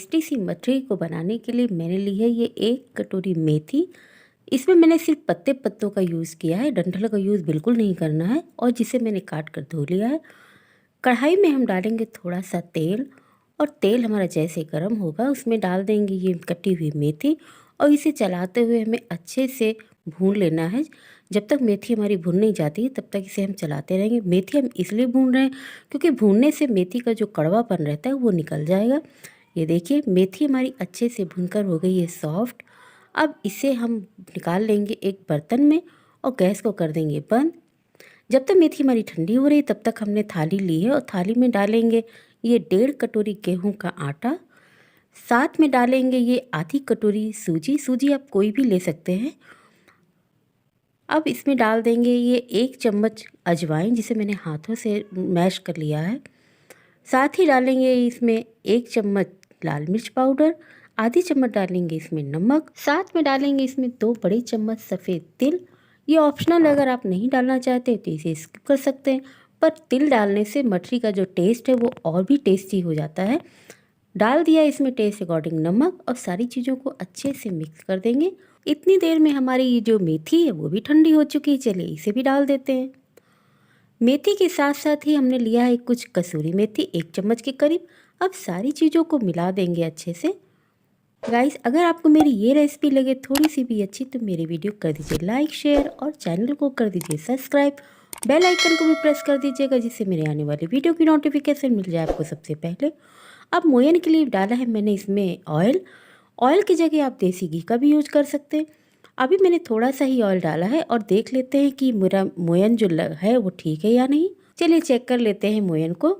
Tasty सी मठरी को बनाने के लिए मैंने ली है ये 1 कटोरी मेथी। इसमें मैंने सिर्फ पत्ते पत्तों का यूज़ किया है, डंठल का यूज़ बिल्कुल नहीं करना है। और जिसे मैंने काट कर धो लिया है। कढ़ाई में हम डालेंगे थोड़ा सा तेल, और तेल हमारा जैसे गर्म होगा उसमें डाल देंगे ये कटी हुई मेथी, और इसे चलाते हुए हमें अच्छे से भून लेना है। जब तक मेथी हमारी भुन नहीं जाती तब तक इसे हम चलाते रहेंगे। मेथी हम इसलिए भून रहे हैं क्योंकि भूनने से मेथी का जो कड़वापन रहता है वो निकल जाएगा। ये देखिए मेथी हमारी अच्छे से भुनकर हो गई है सॉफ्ट। अब इसे हम निकाल लेंगे एक बर्तन में और गैस को कर देंगे बंद। जब तक मेथी हमारी ठंडी हो रही तब तक हमने थाली ली है, और थाली में डालेंगे ये 1.5 कटोरी गेहूं का आटा। साथ में डालेंगे ये आधी कटोरी सूजी। सूजी आप कोई भी ले सकते हैं। अब इसमें डाल देंगे ये 1 चम्मच अजवाइन, जिसे मैंने हाथों से मैश कर लिया है। साथ ही डालेंगे इसमें 1 चम्मच लाल मिर्च पाउडर, आधी चम्मच डालेंगे इसमें नमक, साथ में डालेंगे इसमें 2 बड़े चम्मच सफ़ेद तिल। ये ऑप्शनल, अगर आप नहीं डालना चाहते तो इसे स्किप कर सकते हैं, पर तिल डालने से मठरी का जो टेस्ट है वो और भी टेस्टी हो जाता है। डाल दिया इसमें टेस्ट अकॉर्डिंग नमक, और सारी चीज़ों को अच्छे से मिक्स कर देंगे। इतनी देर में हमारी ये जो मेथी है वो भी ठंडी हो चुकी है। चलिए इसे भी डाल देते हैं। मेथी के साथ साथ ही हमने लिया है कुछ कसूरी मेथी, 1 चम्मच के करीब। अब सारी चीज़ों को मिला देंगे अच्छे से। गाइस, अगर आपको मेरी ये रेसिपी लगे थोड़ी सी भी अच्छी तो मेरी वीडियो कर दीजिए लाइक, शेयर, और चैनल को कर दीजिए सब्सक्राइब। बेल आइकन को भी प्रेस कर दीजिएगा, जिससे मेरे आने वाली वीडियो की नोटिफिकेशन मिल जाए आपको सबसे पहले। अब मोयन के लिए डाला है मैंने इसमें ऑयल। ऑयल की जगह आप देसी घी का भी यूज कर सकते हैं। अभी मैंने थोड़ा सा ही ऑयल डाला है, और देख लेते हैं कि मेरा मोयन जो है वो ठीक है या नहीं। चलिए चेक कर लेते हैं मोयन को।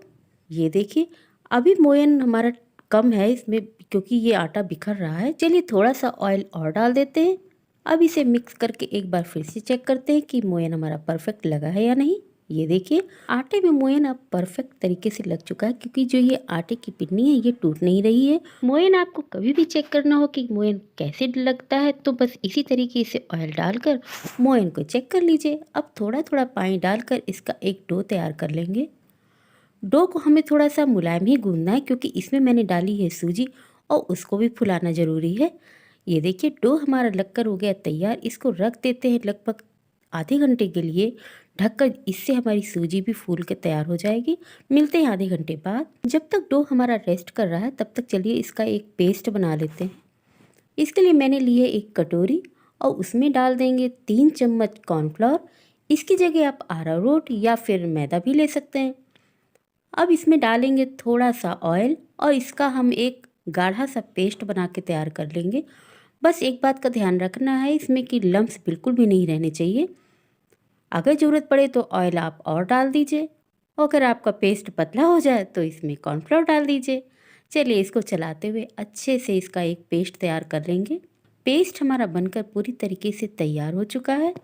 ये देखिए अभी मोयन हमारा कम है इसमें, क्योंकि ये आटा बिखर रहा है। चलिए थोड़ा सा ऑयल और डाल देते हैं। अब इसे मिक्स करके एक बार फिर से चेक करते हैं कि मोयन हमारा परफेक्ट लगा है या नहीं। ये देखिए आटे में मोयन अब परफेक्ट तरीके से लग चुका है, क्योंकि जो ये आटे की पिन्नी है ये टूट नहीं रही है। मोयन आपको कभी भी चेक करना हो कि मोयन कैसे लगता है तो बस इसी तरीके से ऑयल डालकर मोयन को चेक कर लीजिए। अब थोड़ा थोड़ा पानी डालकर इसका एक डो तैयार कर लेंगे। डो को हमें थोड़ा सा मुलायम ही गूंदना है, क्योंकि इसमें मैंने डाली है सूजी, और उसको भी फुलाना ज़रूरी है। ये देखिए डो हमारा लगकर हो गया तैयार। इसको रख देते हैं लगभग आधे घंटे के लिए ढककर। इससे हमारी सूजी भी फूल के तैयार हो जाएगी। मिलते हैं आधे घंटे बाद। जब तक डो हमारा रेस्ट कर रहा है तब तक चलिए इसका एक पेस्ट बना लेते हैं। इसके लिए मैंने ली है 1 कटोरी, और उसमें डाल देंगे 3 चम्मच कॉर्नफ्लोर। इसकी जगह आप अरारोट या फिर मैदा भी ले सकते हैं। अब इसमें डालेंगे थोड़ा सा ऑयल, और इसका हम एक गाढ़ा सा पेस्ट बना के तैयार कर लेंगे। बस एक बात का ध्यान रखना है इसमें कि लम्स बिल्कुल भी नहीं रहने चाहिए। अगर ज़रूरत पड़े तो ऑयल आप और डाल दीजिए, और अगर आपका पेस्ट पतला हो जाए तो इसमें कॉर्नफ्लोर डाल दीजिए। चलिए इसको चलाते हुए अच्छे से इसका एक पेस्ट तैयार कर लेंगे। पेस्ट हमारा बनकर पूरी तरीके से तैयार हो चुका है।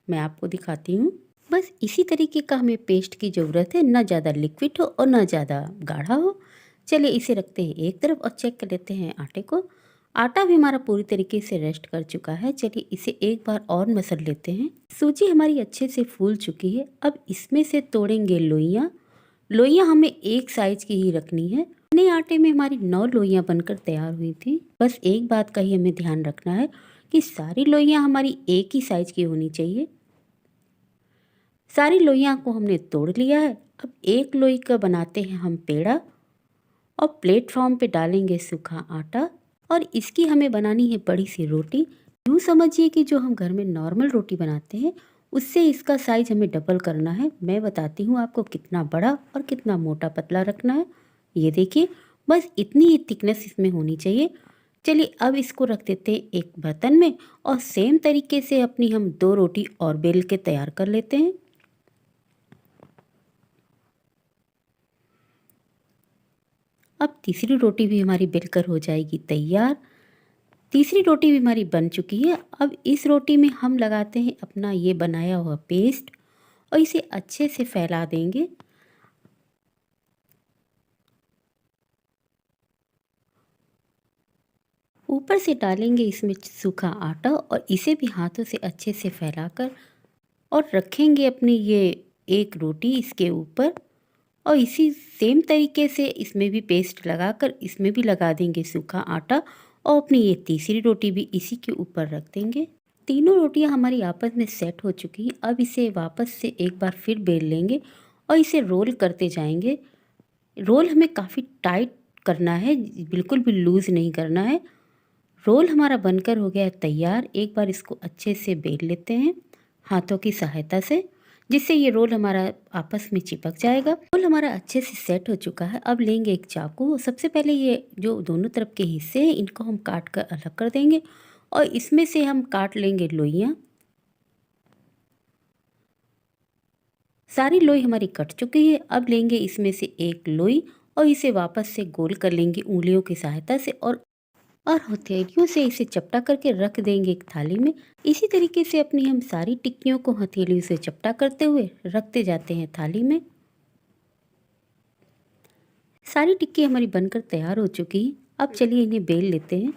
मैं आपको दिखाती हूँ। बस इसी तरीके का हमें पेस्ट की ज़रूरत है, ना ज़्यादा लिक्विड हो और ना ज़्यादा गाढ़ा हो। चलिए इसे रखते हैं एक तरफ, और चेक कर लेते हैं आटे को। आटा भी हमारा पूरी तरीके से रेस्ट कर चुका है। चलिए इसे एक बार और मसल लेते हैं। सूजी हमारी अच्छे से फूल चुकी है। अब इसमें से तोड़ेंगे लोइयाँ। लोइयाँ हमें एक साइज की ही रखनी है। नए आटे में हमारी 9 लोइयाँ बनकर तैयार हुई थी। बस एक बात का ही हमें ध्यान रखना है कि सारी लोइयाँ हमारी एक ही साइज की होनी चाहिए। सारी लोइयाँ को हमने तोड़ लिया है। अब एक लोई का बनाते हैं हम पेड़ा, और प्लेटफॉर्म पे डालेंगे सूखा आटा, और इसकी हमें बनानी है बड़ी सी रोटी। यूँ समझिए कि जो हम घर में नॉर्मल रोटी बनाते हैं उससे इसका साइज हमें डबल करना है। मैं बताती हूँ आपको कितना बड़ा और कितना मोटा पतला रखना है। ये देखिए बस इतनी ही थिकनेस इसमें होनी चाहिए। चलिए अब इसको रख देते हैं एक बर्तन में, और सेम तरीके से अपनी हम 2 रोटी और बेल के तैयार कर लेते हैं। अब तीसरी रोटी भी हमारी बेलकर हो जाएगी तैयार। तीसरी रोटी भी हमारी बन चुकी है। अब इस रोटी में हम लगाते हैं अपना ये बनाया हुआ पेस्ट, और इसे अच्छे से फैला देंगे। ऊपर से डालेंगे इसमें सूखा आटा, और इसे भी हाथों से अच्छे से फैलाकर और रखेंगे अपनी ये एक रोटी इसके ऊपर। और इसी सेम तरीके से इसमें भी पेस्ट लगाकर इसमें भी लगा देंगे सूखा आटा और अपनी ये तीसरी रोटी भी इसी के ऊपर रख देंगे। तीनों रोटियां हमारी आपस में सेट हो चुकी हैं। अब इसे वापस से एक बार फिर बेल लेंगे और इसे रोल करते जाएंगे। रोल हमें काफ़ी टाइट करना है, बिल्कुल भी लूज़ नहीं करना है। रोल हमारा बनकर हो गया है तैयार। एक बार इसको अच्छे से बेल लेते हैं हाथों की सहायता से, जिससे ये रोल हमारा आपस में चिपक जाएगा। रोल हमारा अच्छे से सेट हो चुका है। अब लेंगे एक चाकू। सबसे पहले ये जो दोनों तरफ के हिस्से हैं इनको हम काट कर अलग कर देंगे और इसमें से हम काट लेंगे लोइयाँ। सारी लोई हमारी कट चुकी है। अब लेंगे इसमें से एक लोई और इसे वापस से गोल कर लेंगे उंगलियों की सहायता से और हथेलियों से इसे चपटा करके रख देंगे एक थाली में। इसी तरीके से अपनी हम सारी टिक्कियों को हथेलियों से चपटा करते हुए रखते जाते हैं थाली में। सारी टिक्की हमारी बनकर तैयार हो चुकी है। अब चलिए इन्हें बेल लेते हैं।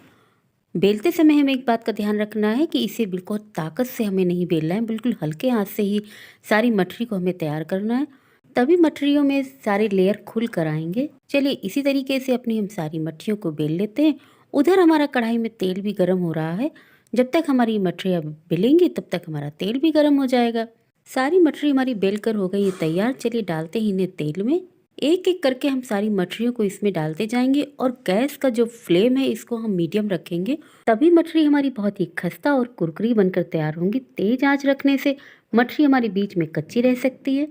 बेलते समय हमें एक बात का ध्यान रखना है कि इसे बिल्कुल ताकत से हमें नहीं बेलना है, बिल्कुल हल्के हाथ से ही सारी मठरी को हमें तैयार करना है, तभी मठरियों में सारे लेयर खुल कर आएंगे। चलिए इसी तरीके से अपनी हम सारी मठरियों को बेल लेते हैं। उधर हमारा कढ़ाई में तेल भी गर्म हो रहा है। जब तक हमारी मठरियाँ बेलेंगी तब तक हमारा तेल भी गर्म हो जाएगा। सारी मठरी हमारी बेल कर हो गई है तैयार। चलिए डालते हैं इन्हें तेल में। एक एक करके हम सारी मठरियों को इसमें डालते जाएंगे और गैस का जो फ्लेम है इसको हम मीडियम रखेंगे, तभी मठरी हमारी बहुत ही खस्ता और कुरकुरी बनकर तैयार होंगी। तेज आंच रखने से मठरी हमारी बीच में कच्ची रह सकती है।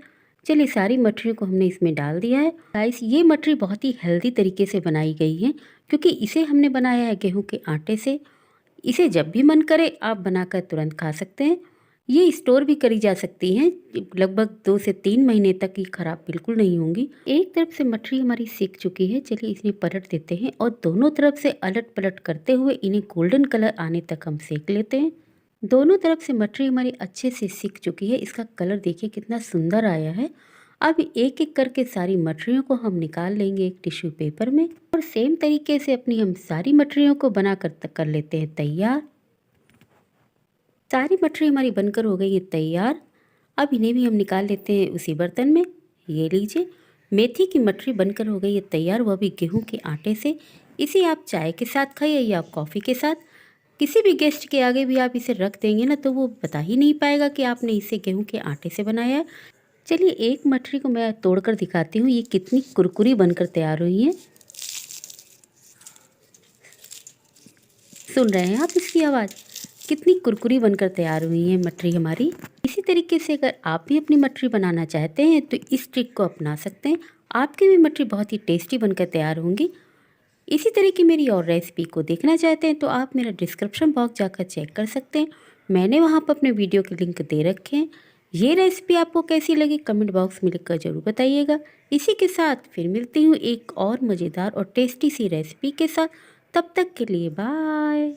चलिए सारी मठरियों को हमने इसमें डाल दिया है। गाइस ये मठरी बहुत ही हेल्दी तरीके से बनाई गई है, क्योंकि इसे हमने बनाया है गेहूं के आटे से। इसे जब भी मन करे आप बनाकर तुरंत खा सकते हैं। ये स्टोर भी करी जा सकती हैं, लगभग 2 से 3 महीने तक ये खराब बिल्कुल नहीं होंगी। एक तरफ से मठरी हमारी सिक चुकी है। चलिए इसमें पलट देते हैं और दोनों तरफ से अलट पलट करते हुए इन्हें गोल्डन कलर आने तक हम सेक लेते हैं। दोनों तरफ से मठरी हमारी अच्छे से सिक चुकी है। इसका कलर देखिए कितना सुंदर आया है। अब एक एक करके सारी मठरियों को हम निकाल लेंगे एक टिश्यू पेपर में और सेम तरीके से अपनी हम सारी मठरियों को बना कर लेते हैं तैयार। सारी मठरी हमारी बनकर हो गई है तैयार। अब इन्हें भी हम निकाल लेते हैं उसी बर्तन में। ये लीजिए मेथी की मठरी बनकर हो गई है तैयार, वह भी गेहूं के आटे से। इसे आप चाय के साथ खाइए या कॉफ़ी के साथ। किसी भी गेस्ट के आगे भी आप इसे रख देंगे ना तो वो बता ही नहीं पाएगा कि आपने इसे गेहूं के आटे से बनाया है। चलिए एक मठरी को मैं तोड़कर दिखाती हूँ, ये कितनी कुरकुरी बनकर तैयार हुई है। सुन रहे हैं आप इसकी आवाज़, कितनी कुरकुरी बनकर तैयार हुई है मठरी हमारी। इसी तरीके से अगर आप भी अपनी मठरी बनाना चाहते हैं तो इस ट्रिक को अपना सकते हैं। आपकी भी मठरी बहुत ही टेस्टी बनकर तैयार होंगी। इसी तरह की मेरी और रेसिपी को देखना चाहते हैं तो आप मेरा डिस्क्रिप्शन बॉक्स जाकर चेक कर सकते हैं। मैंने वहाँ पर अपने वीडियो के लिंक दे रखे हैं। ये रेसिपी आपको कैसी लगी कमेंट बॉक्स में लिखकर ज़रूर बताइएगा। इसी के साथ फिर मिलती हूँ एक और मज़ेदार और टेस्टी सी रेसिपी के साथ। तब तक के लिए बाय।